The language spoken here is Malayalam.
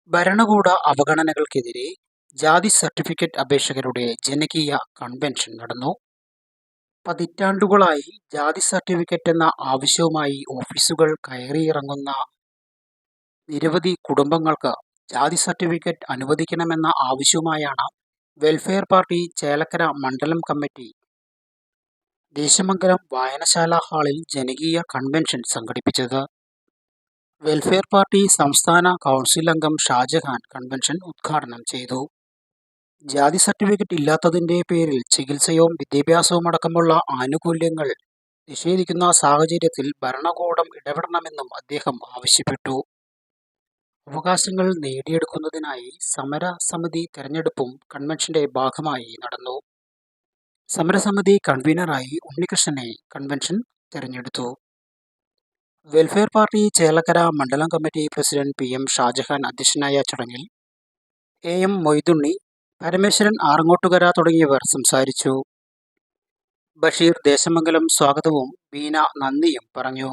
ഭരണകൂട അവഗണനകൾക്കെതിരെ ജാതി സർട്ടിഫിക്കറ്റ് അപേക്ഷകരുടെ ജനകീയ കൺവെൻഷൻ നടന്നു. പതിറ്റാണ്ടുകളായി ജാതി സർട്ടിഫിക്കറ്റ് എന്ന ആവശ്യവുമായി ഓഫീസുകൾ കയറിയിറങ്ങുന്ന നിരവധി കുടുംബങ്ങൾക്ക് ജാതി സർട്ടിഫിക്കറ്റ് അനുവദിക്കണമെന്ന ആവശ്യവുമായാണ് വെൽഫെയർ പാർട്ടി ചേലക്കര മണ്ഡലം കമ്മിറ്റി ദേശമംഗലം വായനശാല ഹാളിൽ ജനകീയ കൺവെൻഷൻ സംഘടിപ്പിച്ചത്. വെൽഫെയർ പാർട്ടി സംസ്ഥാന കൗൺസിൽ അംഗം ഷാജഹാൻ കൺവെൻഷൻ ഉദ്ഘാടനം ചെയ്തു. ജാതി സർട്ടിഫിക്കറ്റ് ഇല്ലാത്തതിന്റെ പേരിൽ ചികിത്സയും വിദ്യാഭ്യാസവും അടക്കമുള്ള ആനുകൂല്യങ്ങൾ നിഷേധിക്കുന്ന സാഹചര്യത്തിൽ ഭരണകൂടം ഇടപെടണമെന്നും അദ്ദേഹം ആവശ്യപ്പെട്ടു. അവകാശങ്ങൾ നേടിയെടുക്കുന്നതിനായി സമരസമിതി തെരഞ്ഞെടുപ്പും കൺവെൻഷന്റെ ഭാഗമായി നടന്നു. സമരസമിതി കൺവീനറായി ഉണ്ണികൃഷ്ണനെ കൺവെൻഷൻ തെരഞ്ഞെടുത്തു. വെൽഫെയർ പാർട്ടി ചേലക്കര മണ്ഡലം കമ്മിറ്റി പ്രസിഡന്റ് PM ഷാജഹാൻ അധ്യക്ഷനായ ചടങ്ങിൽ AM മൊയ്തുണ്ണി, പരമേശ്വരൻ ആറങ്ങോട്ടുകര തുടങ്ങിയവർ സംസാരിച്ചു. ബഷീർ ദേശമംഗലം സ്വാഗതവും ബീന നന്ദിയും പറഞ്ഞു.